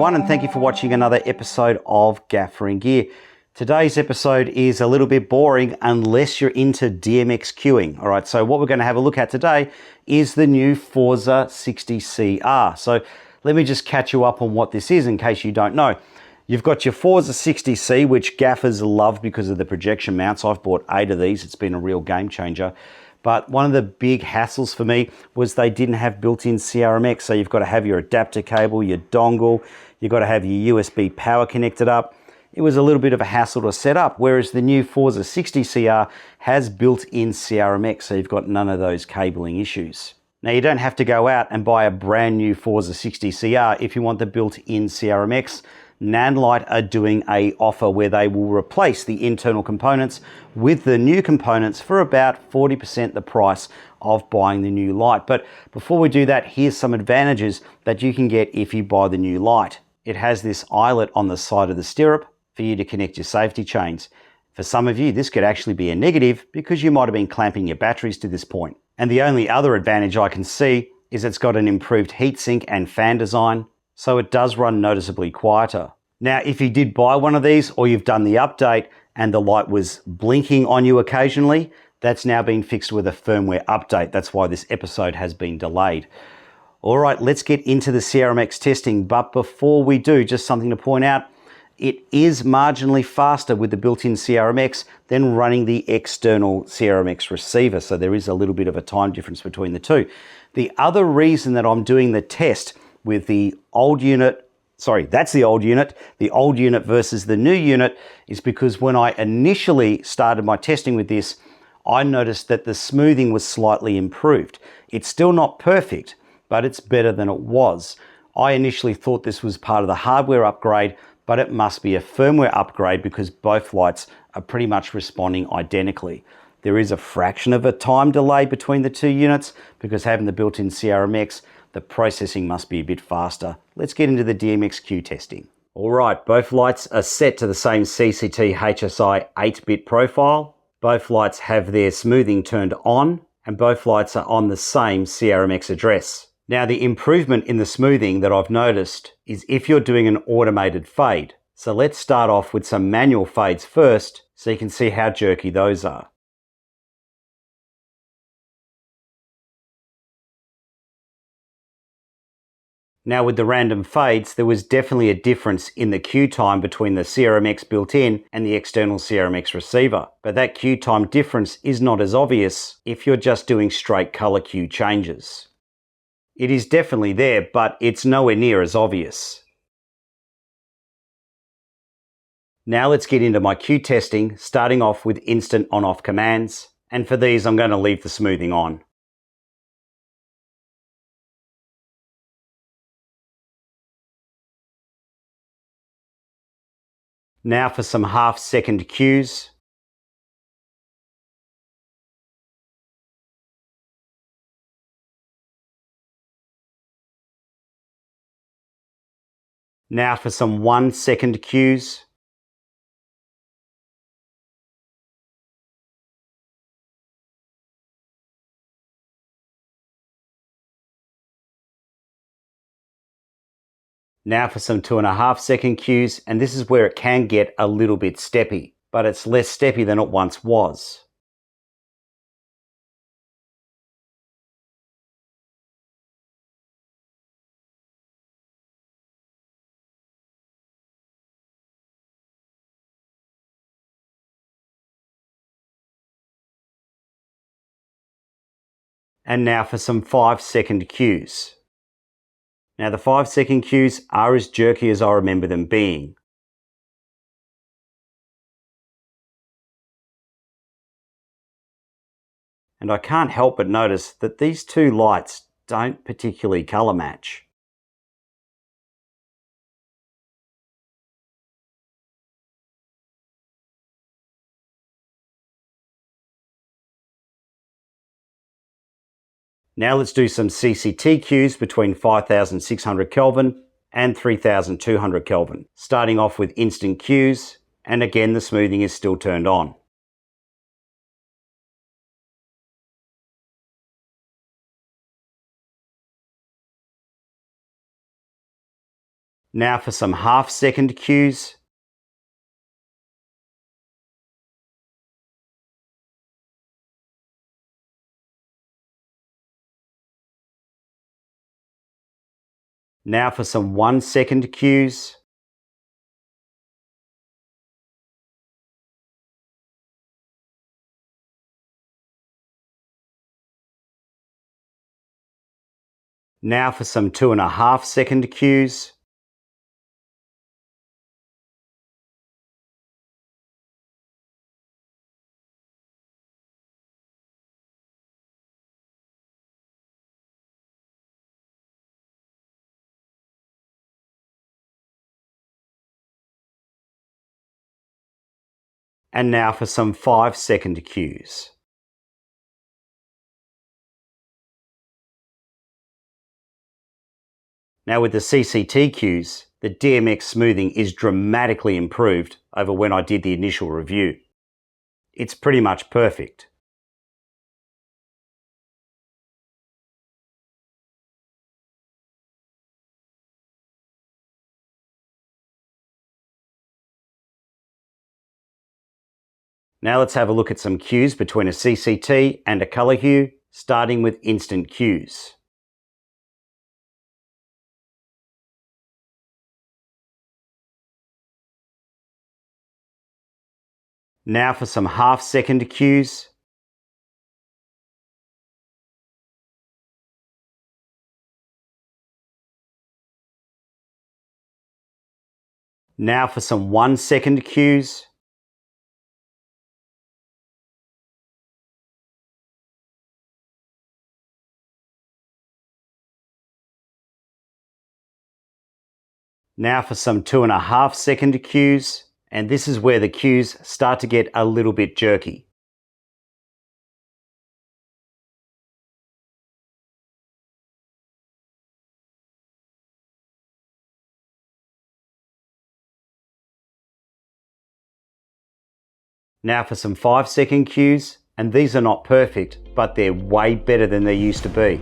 everyone, and thank you for watching another episode of Gaffer and Gear. Today's episode is a little bit boring unless you're into DMX queuing. All right, so what we're going to have a look at today is the new Forza 60CR. So let me just catch you up on what this is in case you don't know. You've got your Forza 60C, which gaffers love because of the projection mounts. I've bought 8 of these. It's been a real game changer. But one of the big hassles for me was they didn't have built-in CRMX. So you've got to have your adapter cable, your dongle, you've got to have your USB power connected up. It was a little bit of a hassle to set up, whereas the new Forza 60CR has built-in CRMX, so you've got none of those cabling issues. Now, you don't have to go out and buy a brand new Forza 60CR if you want the built-in CRMX. Nanlite are doing an offer where they will replace the internal components with the new components for about 40% the price of buying the new light. But before we do that, here's some advantages that you can get if you buy the new light. It has this eyelet on the side of the stirrup for you to connect your safety chains. For some of you, this could actually be a negative because you might have been clamping your batteries to this point. And the only other advantage I can see is it's got an improved heatsink and fan design, so it does run noticeably quieter. Now, if you did buy one of these or you've done the update and the light was blinking on you occasionally, that's now been fixed with a firmware update. That's why this episode has been delayed. All right, let's get into the CRMX testing. But before we do, just something to point out, it is marginally faster with the built-in CRMX than running the external CRMX receiver. So there is a little bit of a time difference between the two. The other reason that I'm doing the test with the old unit, that's the old unit versus the new unit, is because when I initially started my testing with this, I noticed that the smoothing was slightly improved. It's still not perfect, but it's better than it was. I initially thought this was part of the hardware upgrade, but it must be a firmware upgrade because both lights are pretty much responding identically. There is a fraction of a time delay between the two units because having the built-in CRMX, the processing must be a bit faster. Let's get into the DMXQ testing. All right, both lights are set to the same CCT HSI 8-bit profile. Both lights have their smoothing turned on, and both lights are on the same CRMX address. Now, the improvement in the smoothing that I've noticed is if you're doing an automated fade. So let's start off with some manual fades first so you can see how jerky those are. Now with the random fades, there was definitely a difference in the queue time between the CRMX built-in and the external CRMX receiver. But that queue time difference is not as obvious if you're just doing straight color queue changes. It is definitely there, but it's nowhere near as obvious. Now let's get into my queue testing, starting off with instant on-off commands. And for these, I'm going to leave the smoothing on. Now for some half-second cues. Now for some 1-second cues. Now for some 2.5-second cues, and this is where it can get a little bit steppy, but it's less steppy than it once was. And now for some 5-second cues. Now the 5-second cues are as jerky as I remember them being. And I can't help but notice that these two lights don't particularly color match. Now let's do some CCT cues between 5600 Kelvin and 3200 Kelvin. Starting off with instant cues, and again the smoothing is still turned on. Now for some half-second cues. Now for some 1-second cues. Now for some 2.5-second cues. And now for some 5-second cues. Now with the CCT cues, the DMX smoothing is dramatically improved over when I did the initial review. It's pretty much perfect. Now let's have a look at some cues between a CCT and a color hue, starting with instant cues. Now for some half-second cues. Now for some 1-second cues. Now for some 2.5-second cues, and this is where the cues start to get a little bit jerky. Now for some 5-second cues, and these are not perfect, but they're way better than they used to be.